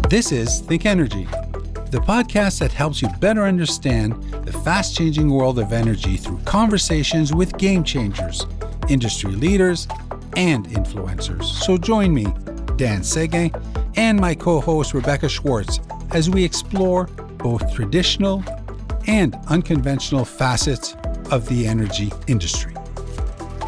This is ThinkEnergy, the podcast that helps you better understand the fast-changing world of energy through conversations with game changers, industry leaders, and influencers. So join me, Dan Sege, and my co-host Rebecca Schwartz as we explore both traditional and unconventional facets of the energy industry.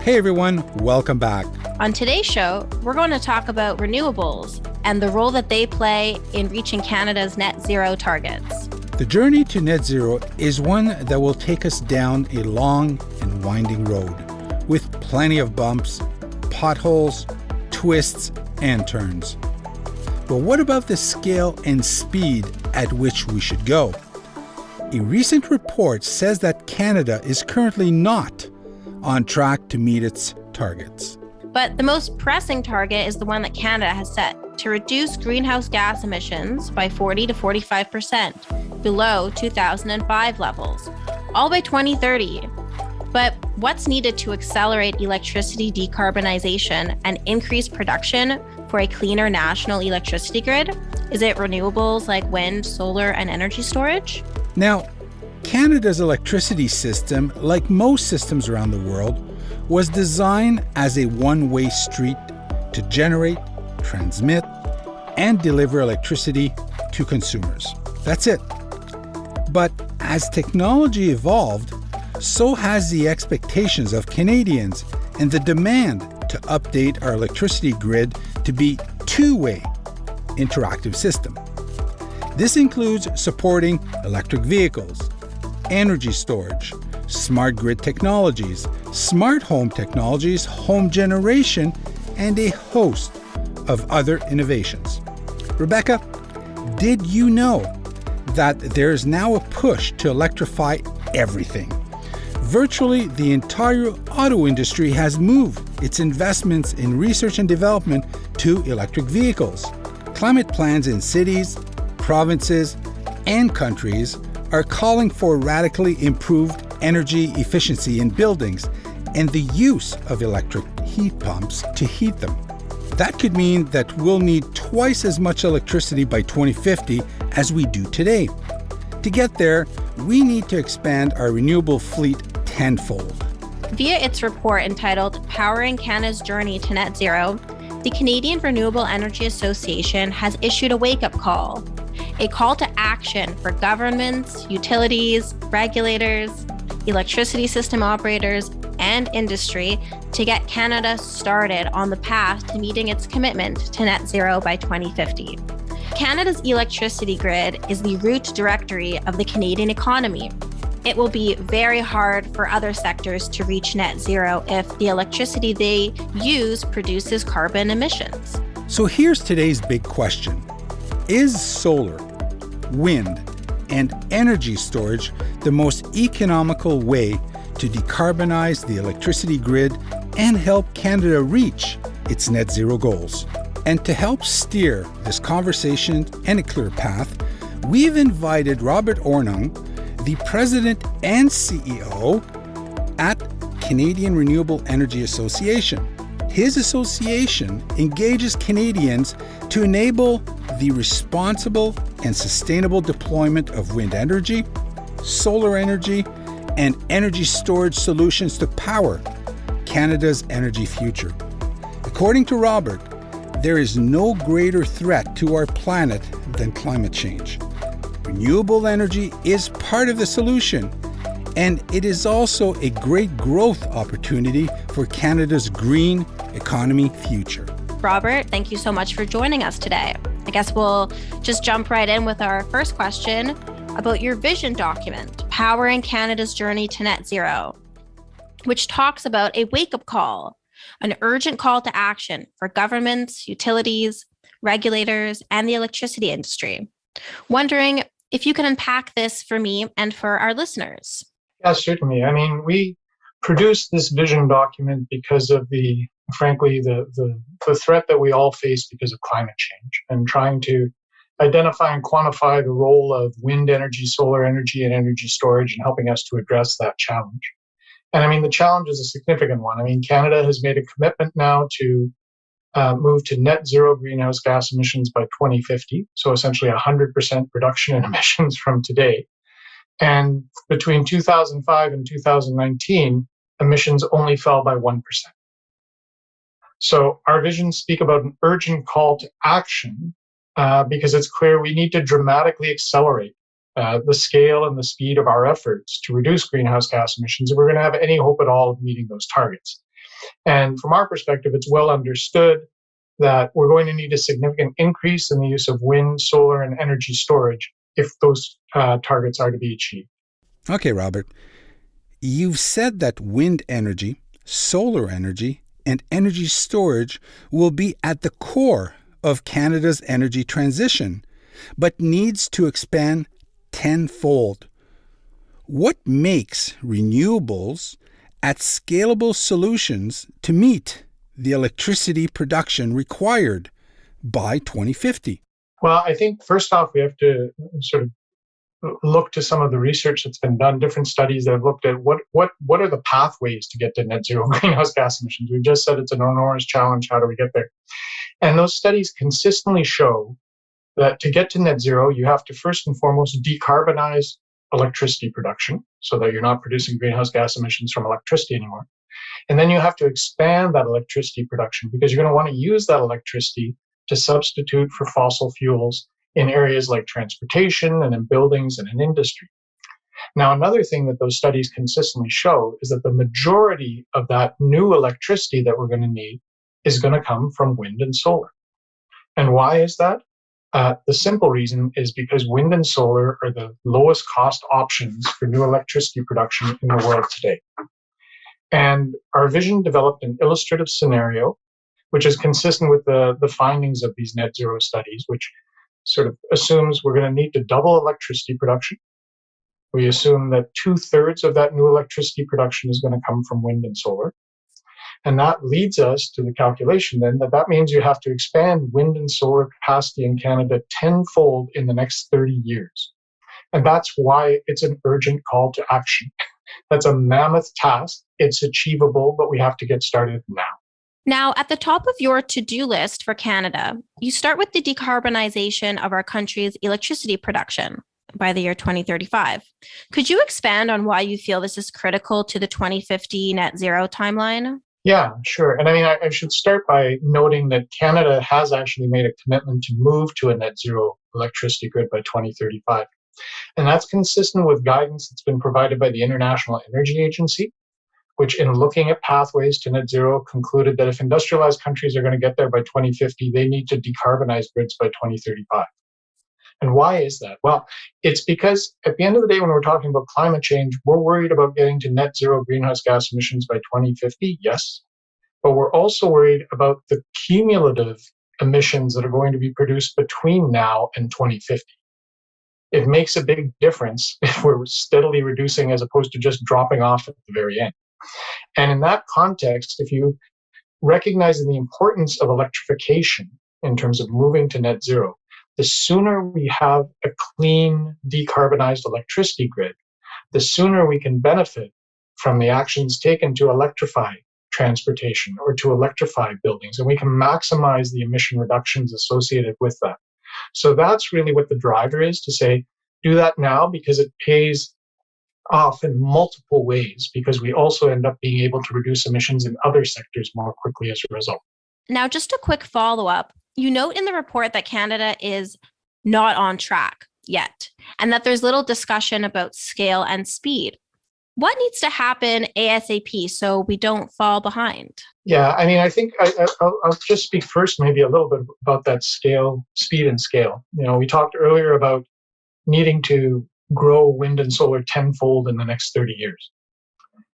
Hey everyone, welcome back. On today's show, we're going to talk about renewables and the role that they play in reaching Canada's net zero targets. The journey to net zero is one that will take us down a long and winding road with plenty of bumps, potholes, twists, and turns. But what about the scale and speed at which we should go? A recent report says that Canada is currently not on track to meet its targets. But the most pressing target is the one that Canada has set to reduce greenhouse gas emissions by 40 to 45% below 2005 levels, all by 2030. But what's needed to accelerate electricity decarbonization and increase production for a cleaner national electricity grid? Is it renewables like wind, solar, and energy storage? Now, Canada's electricity system, like most systems around the world, was designed as a one-way street to generate, transmit, and deliver electricity to consumers. That's it. But as technology evolved, so has the expectations of Canadians and the demand to update our electricity grid to be two-way interactive system. This includes supporting electric vehicles, energy storage, smart grid technologies, smart home technologies, home generation, and a host of other innovations. Rebecca, did you know that there is now a push to electrify everything? Virtually the entire auto industry has moved its investments in research and development to electric vehicles. Climate plans in cities, provinces, and countries are calling for radically improved energy efficiency in buildings and the use of electric heat pumps to heat them. That could mean that we'll need twice as much electricity by 2050 as we do today. To get there, we need to expand our renewable fleet tenfold. Via its report entitled Powering Canada's Journey to Net Zero, the Canadian Renewable Energy Association has issued a wake-up call, a call to action for governments, utilities, regulators, electricity system operators, and industry to get Canada started on the path to meeting its commitment to net zero by 2050. Canada's electricity grid is the root directory of the Canadian economy. It will be very hard for other sectors to reach net zero if the electricity they use produces carbon emissions. So here's today's big question. Is solar, wind, and energy storage the most economical way to decarbonize the electricity grid and help Canada reach its net zero goals? And to help steer this conversation and a clear path, we've invited Robert Hornung, the President and CEO at Canadian Renewable Energy Association. His association engages Canadians to enable the responsible and sustainable deployment of wind energy, solar energy, and energy storage solutions to power Canada's energy future. According to Robert, there is no greater threat to our planet than climate change. Renewable energy is part of the solution, and it is also a great growth opportunity for Canada's green economy future. Robert, thank you so much for joining us today. I guess we'll just jump right in with our first question about your vision document, Powering Canada's Journey to Net Zero, which talks about a wake-up call, an urgent call to action for governments, utilities, regulators, and the electricity industry. Wondering if you can unpack this for me and for our listeners. Yeah, certainly. I mean, we produced this vision document because of the threat that we all face because of climate change, and trying to identify and quantify the role of wind energy, solar energy, and energy storage in helping us to address that challenge. And I mean, the challenge is a significant one. I mean, Canada has made a commitment now to move to net zero greenhouse gas emissions by 2050, so essentially 100% reduction in emissions from today. And between 2005 and 2019, emissions only fell by 1%. So our visions speak about an urgent call to action because it's clear we need to dramatically accelerate the scale and the speed of our efforts to reduce greenhouse gas emissions if we're going to have any hope at all of meeting those targets. And from our perspective, it's well understood that we're going to need a significant increase in the use of wind, solar, and energy storage if those targets are to be achieved. Okay, Robert. You've said that wind energy, solar energy, and energy storage will be at the core of Canada's energy transition, but needs to expand tenfold. What makes renewables at scalable solutions to meet the electricity production required by 2050? Well, I think first off, we have to sort of look to some of the research that's been done, different studies that have looked at what are the pathways to get to net zero greenhouse gas emissions. We've just said it's an enormous challenge. How do we get there? And those studies consistently show that to get to net zero, you have to first and foremost decarbonize electricity production so that you're not producing greenhouse gas emissions from electricity anymore. And then you have to expand that electricity production because you're going to want to use that electricity to substitute for fossil fuels in areas like transportation and in buildings and in industry. Now, another thing that those studies consistently show is that the majority of that new electricity that we're going to need is going to come from wind and solar. And why is that? The simple reason is because wind and solar are the lowest cost options for new electricity production in the world today. And our vision developed an illustrative scenario, which is consistent with the findings of these net zero studies, which sort of assumes we're going to need to double electricity production. We assume that 2/3 of that new electricity production is going to come from wind and solar. And that leads us to the calculation then that means you have to expand wind and solar capacity in Canada tenfold in the next 30 years. And that's why it's an urgent call to action. That's a mammoth task. It's achievable, but we have to get started now. Now, at the top of your to-do list for Canada, you start with the decarbonization of our country's electricity production by the year 2035. Could you expand on why you feel this is critical to the 2050 net zero timeline? Yeah, sure. And I mean, I should start by noting that Canada has actually made a commitment to move to a net zero electricity grid by 2035. And that's consistent with guidance that's been provided by the International Energy Agency, which in looking at pathways to net zero concluded that if industrialized countries are going to get there by 2050, they need to decarbonize grids by 2035. And why is that? Well, it's because at the end of the day, when we're talking about climate change, we're worried about getting to net zero greenhouse gas emissions by 2050, yes. But we're also worried about the cumulative emissions that are going to be produced between now and 2050. It makes a big difference if we're steadily reducing as opposed to just dropping off at the very end. And in that context, if you recognize the importance of electrification in terms of moving to net zero, the sooner we have a clean, decarbonized electricity grid, the sooner we can benefit from the actions taken to electrify transportation or to electrify buildings, and we can maximize the emission reductions associated with that. So that's really what the driver is, to say, do that now because it pays off in multiple ways, because we also end up being able to reduce emissions in other sectors more quickly as a result. Now, just a quick follow-up. You note in the report that Canada is not on track yet, and that there's little discussion about scale and speed. What needs to happen ASAP so we don't fall behind? Yeah, I mean, I think I'll just speak first maybe a little bit about that scale, speed and scale. You know, we talked earlier about needing to grow wind and solar tenfold in the next 30 years.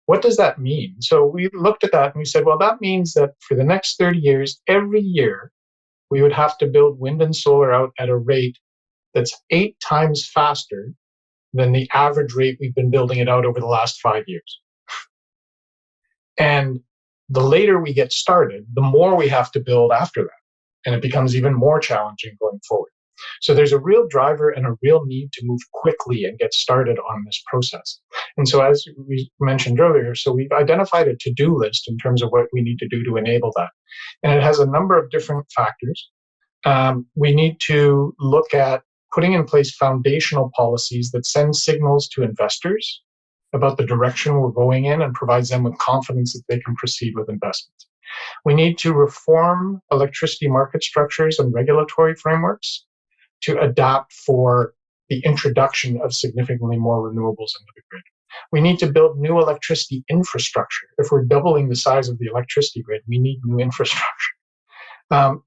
What does that mean? So we looked at that and we said, well, that means that for the next 30 years, every year, we would have to build wind and solar out at a rate that's 8 times faster than the average rate we've been building it out over the last 5 years. And the later we get started, the more we have to build after that. And it becomes even more challenging going forward. So there's a real driver and a real need to move quickly and get started on this process. And so, as we mentioned earlier, so we've identified a to-do list in terms of what we need to do to enable that. And it has a number of different factors. We need to look at putting in place foundational policies that send signals to investors about the direction we're going in and provides them with confidence that they can proceed with investments. We need to reform electricity market structures and regulatory frameworks to adapt for the introduction of significantly more renewables into the grid. We need to build new electricity infrastructure. If we're doubling the size of the electricity grid, we need new infrastructure.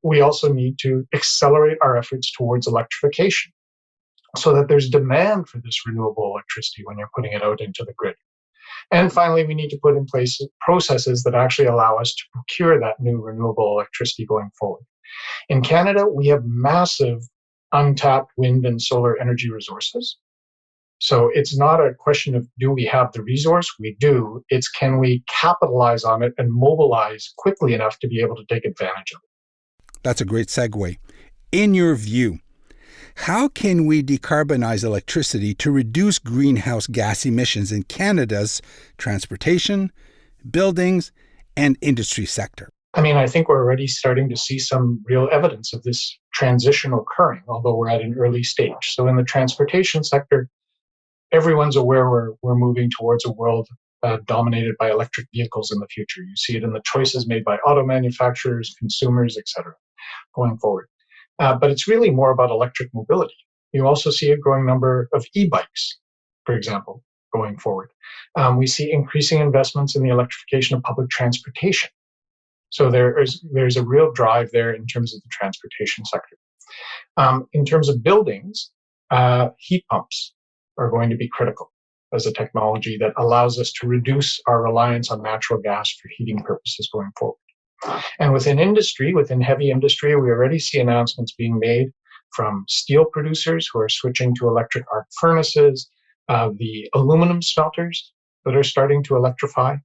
We also need to accelerate our efforts towards electrification so that there's demand for this renewable electricity when you're putting it out into the grid. And finally, we need to put in place processes that actually allow us to procure that new renewable electricity going forward. In Canada, we have massive untapped wind and solar energy resources. So it's not a question of do we have the resource? We do. It's can we capitalize on it and mobilize quickly enough to be able to take advantage of it. That's a great segue. In your view, how can we decarbonize electricity to reduce greenhouse gas emissions in Canada's transportation, buildings, and industry sector? I mean, I think we're already starting to see some real evidence of this transition occurring, although we're at an early stage. So in the transportation sector, everyone's aware we're moving towards a world dominated by electric vehicles in the future. You see it in the choices made by auto manufacturers, consumers, etc., going forward. But it's really more about electric mobility. You also see a growing number of e-bikes, for example, going forward. We see increasing investments in the electrification of public transportation. So there's a real drive there in terms of the transportation sector. In terms of buildings, heat pumps are going to be critical as a technology that allows us to reduce our reliance on natural gas for heating purposes going forward. And within industry, within heavy industry, we already see announcements being made from steel producers who are switching to electric arc furnaces, the aluminum smelters that are starting to electrify.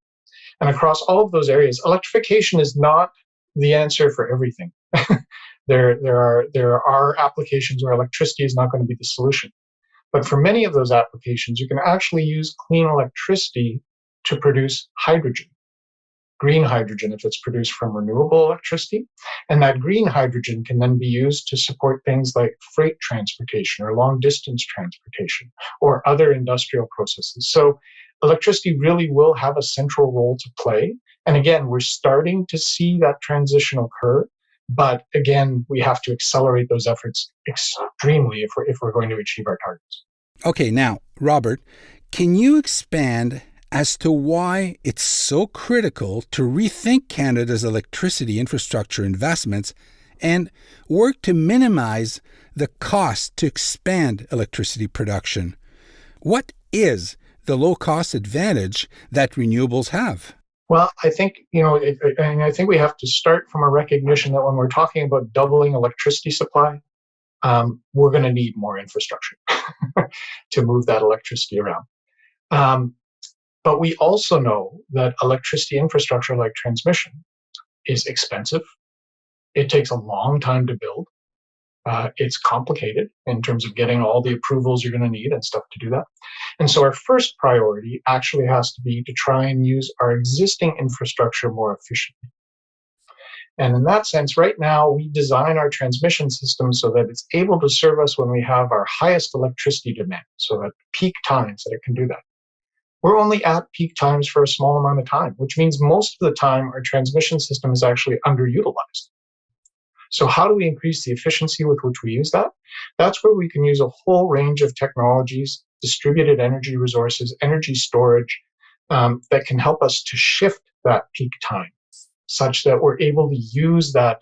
And across all of those areas, electrification is not the answer for everything. There are applications where electricity is not going to be the solution. But for many of those applications, you can actually use clean electricity to produce hydrogen, green hydrogen if it's produced from renewable electricity. And that green hydrogen can then be used to support things like freight transportation or long distance transportation or other industrial processes. So electricity really will have a central role to play. And again, we're starting to see that transition occur. But again, we have to accelerate those efforts extremely if we're going to achieve our targets. Okay, now, Robert, can you expand as to why it's so critical to rethink Canada's electricity infrastructure investments and work to minimize the cost to expand electricity production? What is the low-cost advantage that renewables have? Well, I think, I think we have to start from a recognition that when we're talking about doubling electricity supply, we're going to need more infrastructure to move that electricity around. But we also know that electricity infrastructure like transmission is expensive. It takes a long time to build. It's complicated in terms of getting all the approvals you're going to need and stuff to do that. And so our first priority actually has to be to try and use our existing infrastructure more efficiently. And in that sense, right now, we design our transmission system so that it's able to serve us when we have our highest electricity demand, so at peak times that it can do that. We're only at peak times for a small amount of time, which means most of the time our transmission system is actually underutilized. So how do we increase the efficiency with which we use that? That's where we can use a whole range of technologies, distributed energy resources, energy storage, that can help us to shift that peak time such that we're able to use that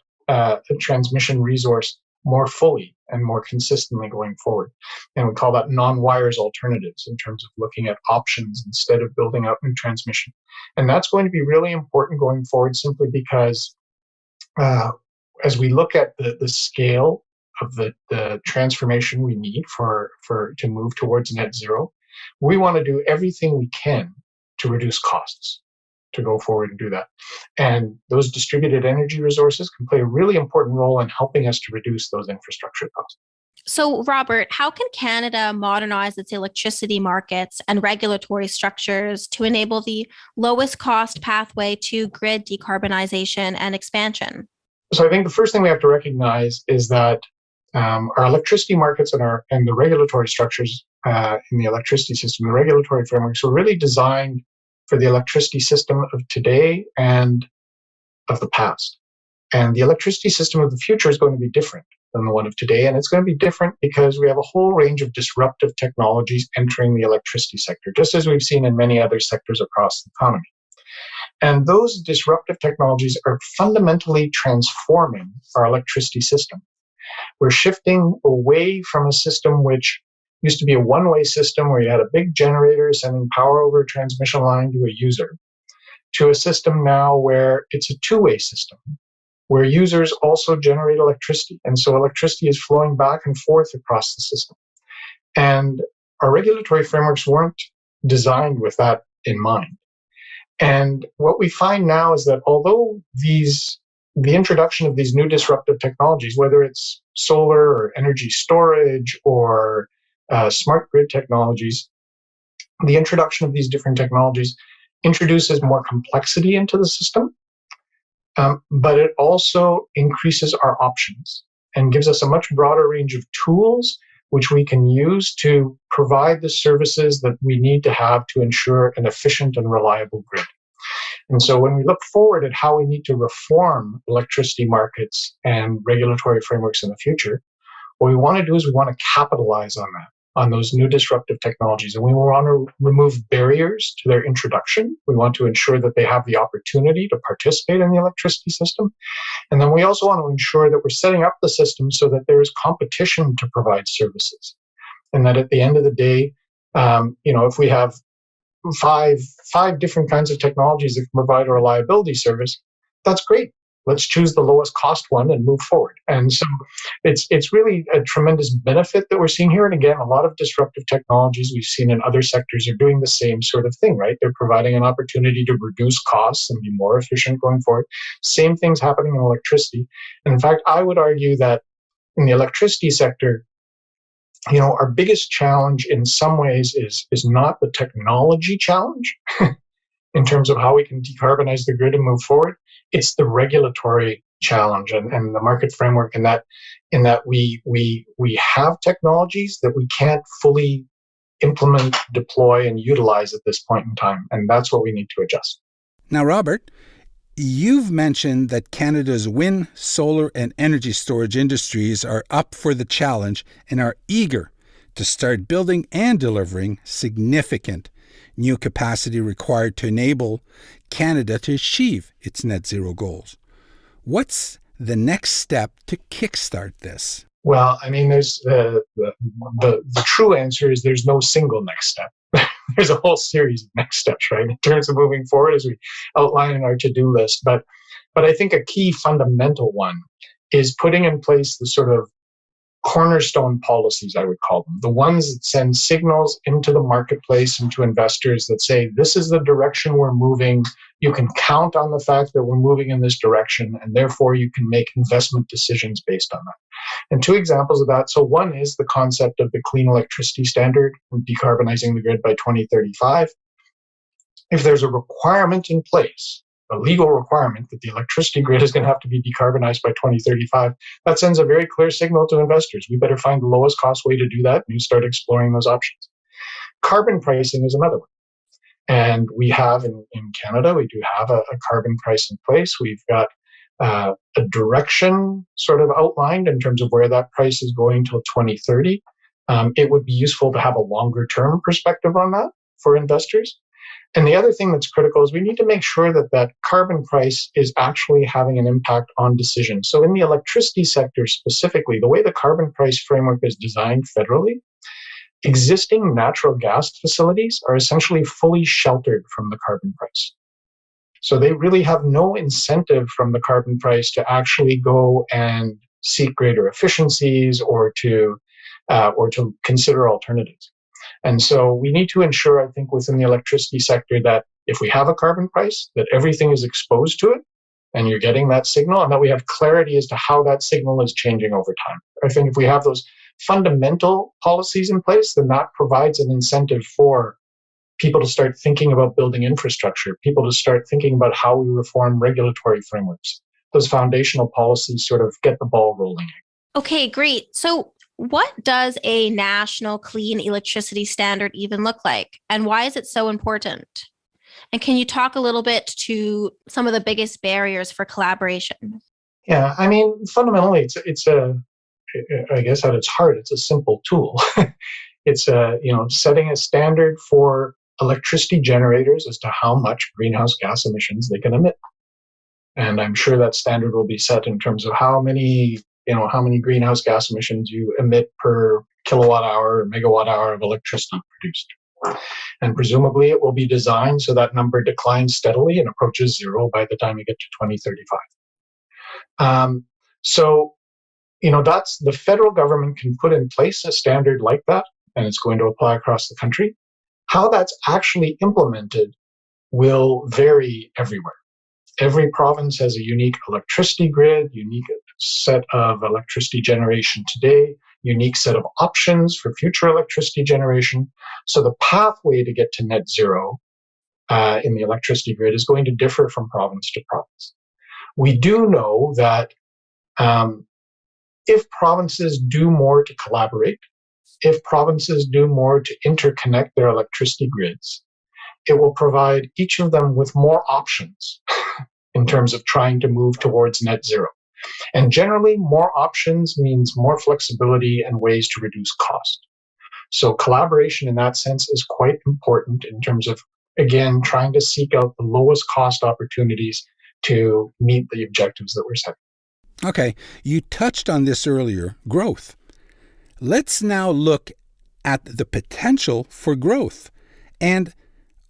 transmission resource more fully and more consistently going forward. And we call that non-wires alternatives in terms of looking at options instead of building out new transmission. And that's going to be really important going forward simply because as we look at the scale of the transformation we need to move towards net zero, we want to do everything we can to reduce costs to go forward and do that. And those distributed energy resources can play a really important role in helping us to reduce those infrastructure costs. So, Robert, how can Canada modernize its electricity markets and regulatory structures to enable the lowest cost pathway to grid decarbonization and expansion? So I think the first thing we have to recognize is that our electricity markets and the regulatory structures in the electricity system, the regulatory frameworks, were really designed for the electricity system of today and of the past. And the electricity system of the future is going to be different than the one of today. And it's going to be different because we have a whole range of disruptive technologies entering the electricity sector, just as we've seen in many other sectors across the economy. And those disruptive technologies are fundamentally transforming our electricity system. We're shifting away from a system which used to be a one-way system where you had a big generator sending power over a transmission line to a user, to a system now where it's a two-way system, where users also generate electricity. And so electricity is flowing back and forth across the system. And our regulatory frameworks weren't designed with that in mind. And what we find now is that although the introduction of these new disruptive technologies, whether it's solar or energy storage or smart grid technologies, the introduction of these different technologies introduces more complexity into the system, but it also increases our options and gives us a much broader range of tools which we can use to provide the services that we need to have to ensure an efficient and reliable grid. And so when we look forward at how we need to reform electricity markets and regulatory frameworks in the future, what we want to do is we want to capitalize on that, on those new disruptive technologies. And we want to remove barriers to their introduction. We want to ensure that they have the opportunity to participate in the electricity system. And then we also want to ensure that we're setting up the system so that there is competition to provide services. And that at the end of the day, if we have five different kinds of technologies that can provide a reliability service, that's great. Let's choose the lowest cost one and move forward. And so it's really a tremendous benefit that we're seeing here. And again, a lot of disruptive technologies we've seen in other sectors are doing the same sort of thing, right? They're providing an opportunity to reduce costs and be more efficient going forward. Same things happening in electricity. And in fact, I would argue that in the electricity sector, our biggest challenge in some ways is not the technology challenge in terms of how we can decarbonize the grid and move forward. It's the regulatory challenge and the market framework in that we have technologies that we can't fully implement, deploy, and utilize at this point in time. And that's what we need to adjust. Now, Robert, you've mentioned that Canada's wind, solar, and energy storage industries are up for the challenge and are eager to start building and delivering significant new capacity required to enable Canada to achieve its net zero goals. What's the next step to kickstart this? Well, I mean, there's the true answer is there's no single next step. There's a whole series of next steps, right, in terms of moving forward as we outline in our to-do list. But I think a key fundamental one is putting in place the sort of cornerstone policies, I would call them, the ones that send signals into the marketplace and to investors that say, this is the direction we're moving. You can count on the fact that we're moving in this direction, and therefore you can make investment decisions based on that. And two examples of that. So one is the concept of the Clean Electricity Standard, decarbonizing the grid by 2035. If there's a requirement in place, a legal requirement that the electricity grid is going to have to be decarbonized by 2035, that sends a very clear signal to investors. We better find the lowest cost way to do that and start exploring those options. Carbon pricing is another one. And we have in Canada, we do have a carbon price in place. We've got a direction sort of outlined in terms of where that price is going till 2030. It would be useful to have a longer term perspective on that for investors. And the other thing that's critical is we need to make sure that that carbon price is actually having an impact on decisions. So in the electricity sector specifically, the way the carbon price framework is designed federally, existing natural gas facilities are essentially fully sheltered from the carbon price. So they really have no incentive from the carbon price to actually go and seek greater efficiencies or to consider alternatives. And so we need to ensure, I think, within the electricity sector that if we have a carbon price, that everything is exposed to it and you're getting that signal, and that we have clarity as to how that signal is changing over time. I think if we have those fundamental policies in place, then that provides an incentive for people to start thinking about building infrastructure, people to start thinking about how we reform regulatory frameworks. Those foundational policies sort of get the ball rolling. Okay, great. So, what does a national clean electricity standard even look like? And why is it so important? And can you talk a little bit to some of the biggest barriers for collaboration? Yeah, I mean, fundamentally, I guess at its heart, it's a simple tool. It's setting a standard for electricity generators as to how much greenhouse gas emissions they can emit. And I'm sure that standard will be set in terms of how many greenhouse gas emissions you emit per kilowatt hour or megawatt hour of electricity produced. And presumably it will be designed so that number declines steadily and approaches zero by the time you get to 2035. That's the federal government can put in place a standard like that, and it's going to apply across the country. How that's actually implemented will vary everywhere. Every province has a unique electricity grid, unique set of electricity generation today, unique set of options for future electricity generation. So the pathway to get to net zero in the electricity grid is going to differ from province to province. We do know that if provinces do more to collaborate, if provinces do more to interconnect their electricity grids, it will provide each of them with more options in terms of trying to move towards net zero. And generally, more options means more flexibility and ways to reduce cost. So collaboration in that sense is quite important in terms of, again, trying to seek out the lowest cost opportunities to meet the objectives that we're setting. Okay, you touched on this earlier, growth. Let's now look at the potential for growth. And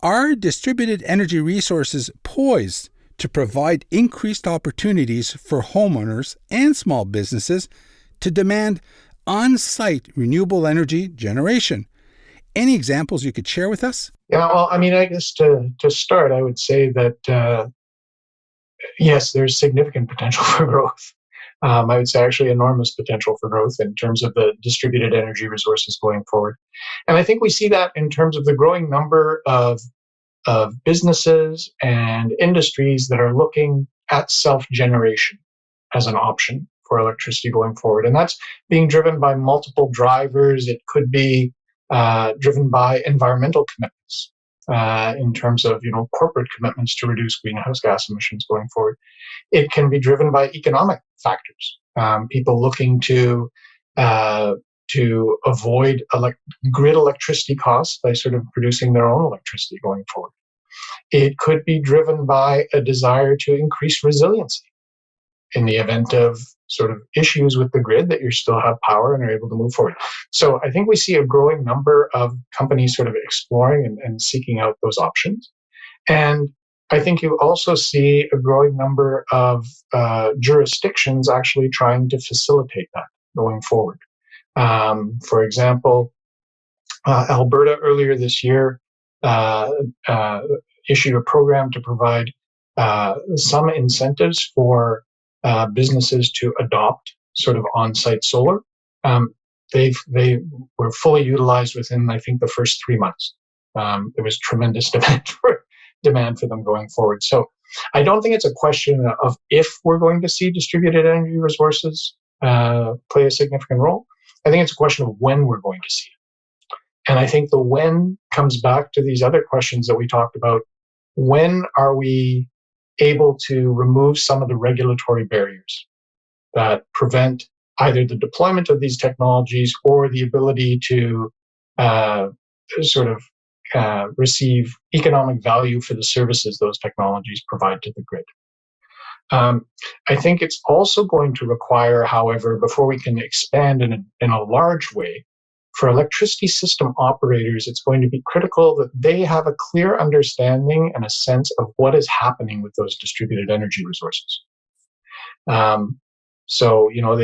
are distributed energy resources poised to provide increased opportunities for homeowners and small businesses to demand on-site renewable energy generation? Any examples you could share with us? Yeah, well, I mean, I guess to start, I would say that, yes, there's significant potential for growth. I would say actually enormous potential for growth in terms of the distributed energy resources going forward. And I think we see that in terms of the growing number of businesses and industries that are looking at self-generation as an option for electricity going forward. And that's being driven by multiple drivers. It could be driven by environmental commitments in terms of corporate commitments to reduce greenhouse gas emissions going forward. It can be driven by economic factors, people looking to avoid grid electricity costs by sort of producing their own electricity going forward. It could be driven by a desire to increase resiliency in the event of sort of issues with the grid, that you still have power and are able to move forward. So I think we see a growing number of companies sort of exploring and seeking out those options. And I think you also see a growing number of jurisdictions actually trying to facilitate that going forward. For example, Alberta earlier this year issued a program to provide some incentives for businesses to adopt sort of on-site solar. They were fully utilized within, I think, the first 3 months. There was tremendous demand for them going forward. So I don't think it's a question of if we're going to see distributed energy resources play a significant role. I think it's a question of when we're going to see it. And I think the when comes back to these other questions that we talked about. When are we able to remove some of the regulatory barriers that prevent either the deployment of these technologies or the ability to receive economic value for the services those technologies provide to the grid? I think it's also going to require, however, before we can expand in a large way, for electricity system operators, it's going to be critical that they have a clear understanding and a sense of what is happening with those distributed energy resources. The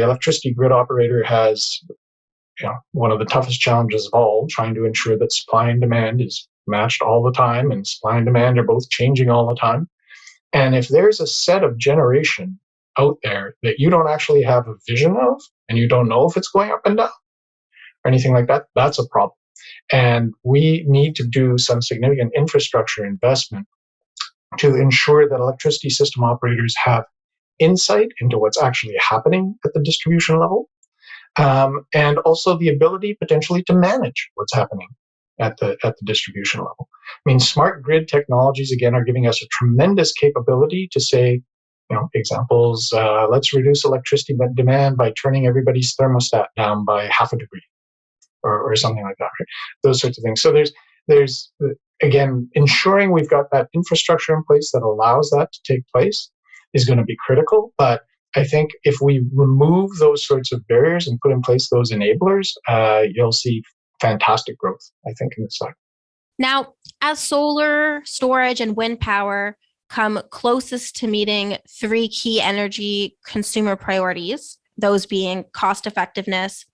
electricity grid operator has one of the toughest challenges of all, trying to ensure that supply and demand is matched all the time, and supply and demand are both changing all the time. And if there's a set of generation out there that you don't actually have a vision of, and you don't know if it's going up and down, or anything like that, that's a problem. And we need to do some significant infrastructure investment to ensure that electricity system operators have insight into what's actually happening at the distribution level, and also the ability potentially to manage what's happening at the distribution level. I mean, smart grid technologies again are giving us a tremendous capability to say, examples. Let's reduce electricity demand by turning everybody's thermostat down by half a degree, or something like that. Right? Those sorts of things. So there's again, ensuring we've got that infrastructure in place that allows that to take place is going to be critical. But I think if we remove those sorts of barriers and put in place those enablers, you'll see fantastic growth, I think, in this side. Now, as solar, storage, and wind power come closest to meeting three key energy consumer priorities, those being cost effectiveness,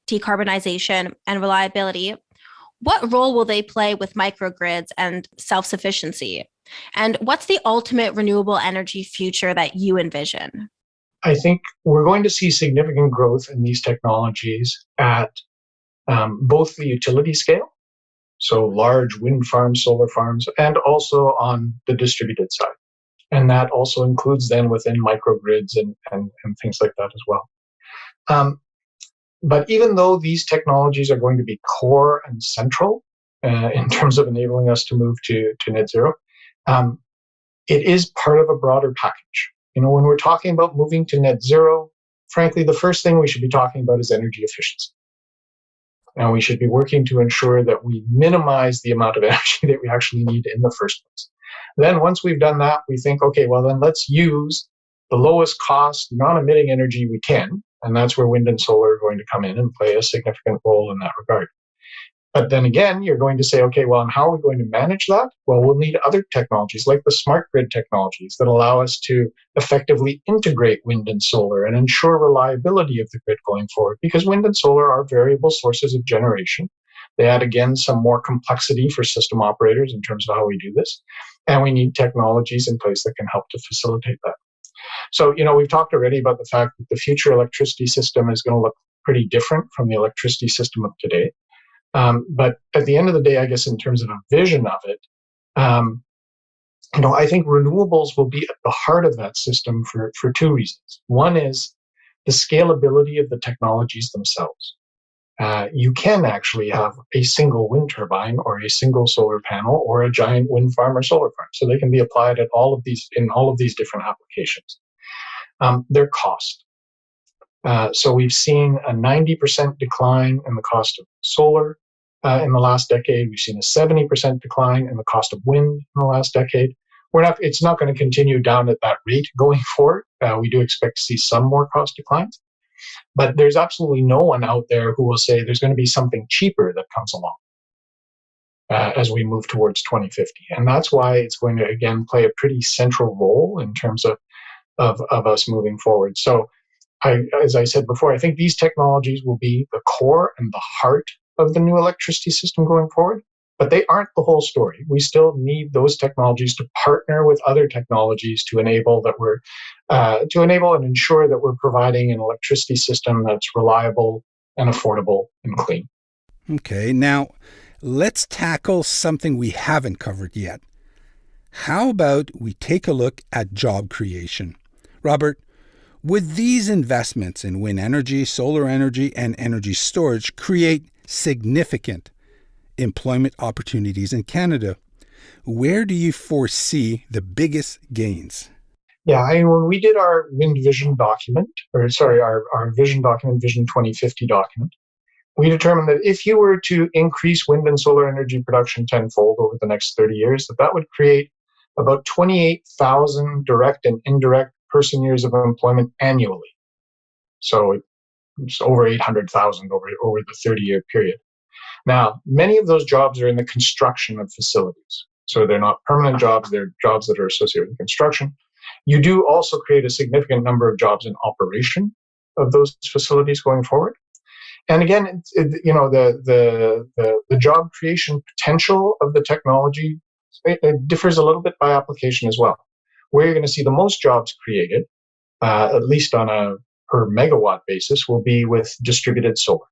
decarbonization, and reliability, what role will they play with microgrids and self-sufficiency? And what's the ultimate renewable energy future that you envision? I think we're going to see significant growth in these technologies at both the utility scale, so large wind farms, solar farms, and also on the distributed side. And that also includes then within microgrids and things like that as well. But even though these technologies are going to be core and central in terms of enabling us to move to net zero, it is part of a broader package. When we're talking about moving to net zero, frankly, the first thing we should be talking about is energy efficiency. And we should be working to ensure that we minimize the amount of energy that we actually need in the first place. Then once we've done that, we think, okay, well, then let's use the lowest cost, non-emitting energy we can. And that's where wind and solar are going to come in and play a significant role in that regard. But then again, you're going to say, okay, well, and how are we going to manage that? Well, we'll need other technologies like the smart grid technologies that allow us to effectively integrate wind and solar and ensure reliability of the grid going forward, because wind and solar are variable sources of generation. They add, again, some more complexity for system operators in terms of how we do this. And we need technologies in place that can help to facilitate that. So, we've talked already about the fact that the future electricity system is going to look pretty different from the electricity system of today. But at the end of the day, I guess in terms of a vision of it, I think renewables will be at the heart of that system for two reasons. One is the scalability of the technologies themselves. You can actually have a single wind turbine or a single solar panel or a giant wind farm or solar farm. So they can be applied at all of these different applications. Their cost. So we've seen a 90% decline in the cost of solar in the last decade. We've seen a 70% decline in the cost of wind in the last decade. It's not going to continue down at that rate going forward. We do expect to see some more cost declines. But there's absolutely no one out there who will say there's going to be something cheaper that comes along as we move towards 2050. And that's why it's going to, again, play a pretty central role in terms of us moving forward. So as I said before, I think these technologies will be the core and the heart of the new electricity system going forward, but they aren't the whole story. We still need those technologies to partner with other technologies to enable and ensure that we're providing an electricity system that's reliable and affordable and clean. Okay, now let's tackle something we haven't covered yet. How about we take a look at job creation? Robert, would these investments in wind energy, solar energy, and energy storage create significant employment opportunities in Canada? Where do you foresee the biggest gains? Yeah, when we did our wind vision document, our vision document, Vision 2050 document, we determined that if you were to increase wind and solar energy production tenfold over the next 30 years, that would create about 28,000 direct and indirect person years of employment annually. So it's over 800,000 over the 30-year period. Now, many of those jobs are in the construction of facilities. So they're not permanent jobs, they're jobs that are associated with construction. You do also create a significant number of jobs in operation of those facilities going forward. And again, the job creation potential of the technology, it differs a little bit by application as well. Where you're going to see the most jobs created, at least on a per megawatt basis, will be with distributed solar.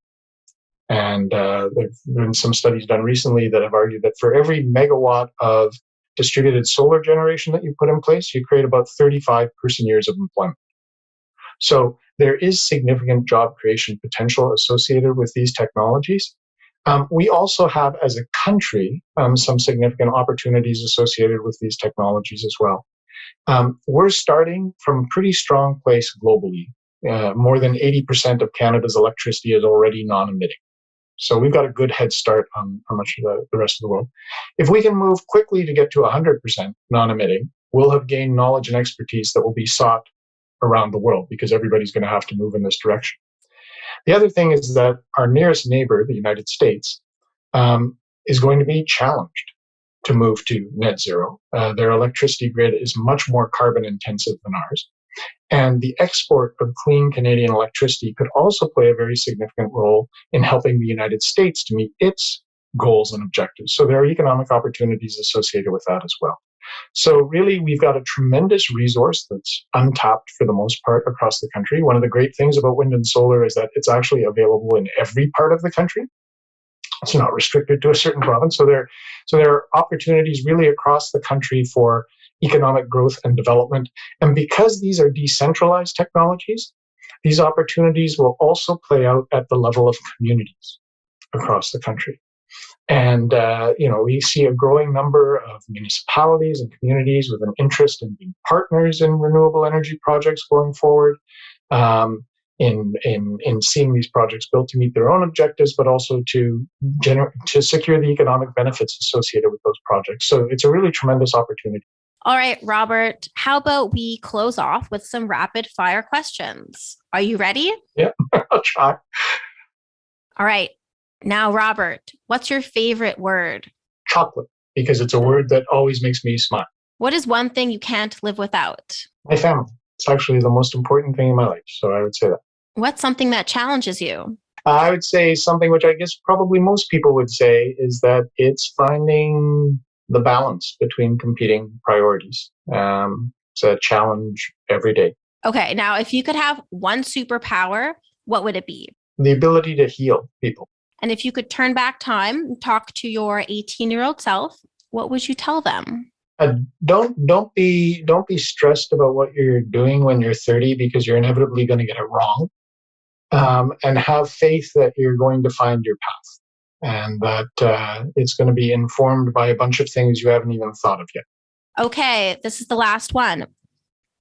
And there have been some studies done recently that have argued that for every megawatt of distributed solar generation that you put in place, you create about 35 person years of employment. So there is significant job creation potential associated with these technologies. We also have, as a country, some significant opportunities associated with these technologies as well. We're starting from a pretty strong place globally. More than 80% of Canada's electricity is already non-emitting. So we've got a good head start on much of the rest of the world. If we can move quickly to get to 100% non-emitting, we'll have gained knowledge and expertise that will be sought around the world because everybody's going to have to move in this direction. The other thing is that our nearest neighbor, the United States, is going to be challenged to move to net zero. Their electricity grid is much more carbon intensive than ours. And the export of clean Canadian electricity could also play a very significant role in helping the United States to meet its goals and objectives. So there are economic opportunities associated with that as well. So really, we've got a tremendous resource that's untapped for the most part across the country. One of the great things about wind and solar is that it's actually available in every part of the country. It's not restricted to a certain province. So there are opportunities really across the country for economic growth and development. And because these are decentralized technologies, these opportunities will also play out at the level of communities across the country. And, we see a growing number of municipalities and communities with an interest in being partners in renewable energy projects going forward, in seeing these projects built to meet their own objectives, but also to secure the economic benefits associated with those projects. So it's a really tremendous opportunity. All right, Robert, how about we close off with some rapid fire questions? Are you ready? Yeah, I'll try. All right. Now, Robert, what's your favorite word? Chocolate, because it's a word that always makes me smile. What is one thing you can't live without? My family. It's actually the most important thing in my life, so I would say that. What's something that challenges you? I would say something which I guess probably most people would say is that it's finding the balance between competing priorities. It's a challenge every day. Okay, now if you could have one superpower, what would it be? The ability to heal people. And if you could turn back time and talk to your 18-year-old self, what would you tell them? Don't be stressed about what you're doing when you're 30 because you're inevitably going to get it wrong. And have faith that you're going to find your path and that it's going to be informed by a bunch of things you haven't even thought of yet. Okay, this is the last one.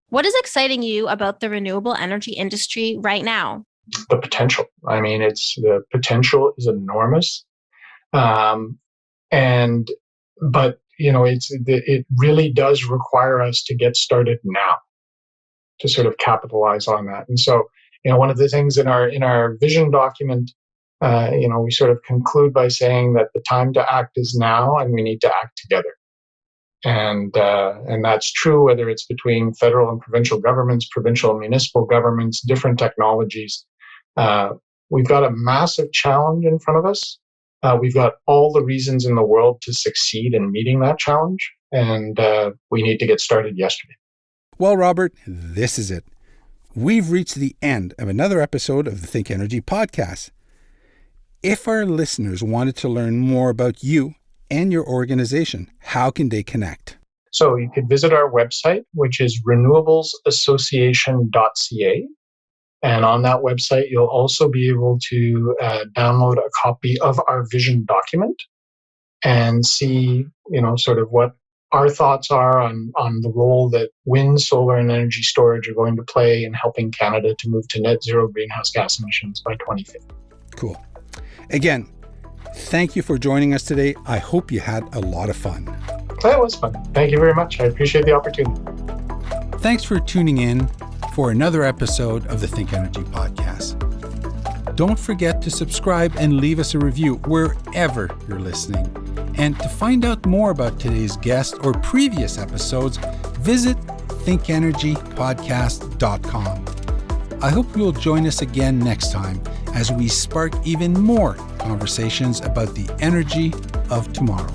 What is exciting you about the renewable energy industry right now? The potential. I mean, the potential is enormous. It really does require us to get started now to sort of capitalize on that. And so, one of the things in our vision document, we sort of conclude by saying that the time to act is now, and we need to act together. And that's true whether it's between federal and provincial governments, provincial and municipal governments, different technologies. We've got a massive challenge in front of us. We've got all the reasons in the world to succeed in meeting that challenge, and we need to get started yesterday. Well, Robert, this is it. We've reached the end of another episode of the ThinkEnergy podcast. If our listeners wanted to learn more about you and your organization, how can they connect? So you could visit our website, which is renewablessassociation.ca. And on that website, you'll also be able to download a copy of our vision document and see, sort of what our thoughts are on the role that wind, solar, and energy storage are going to play in helping Canada to move to net zero greenhouse gas emissions by 2050. Cool. Again, thank you for joining us today. I hope you had a lot of fun. That was fun. Thank you very much. I appreciate the opportunity. Thanks for tuning in for another episode of the ThinkEnergy podcast. Don't forget to subscribe and leave us a review wherever you're listening. And to find out more about today's guest or previous episodes, visit thinkenergypodcast.com. I hope you'll join us again next time as we spark even more conversations about the energy of tomorrow.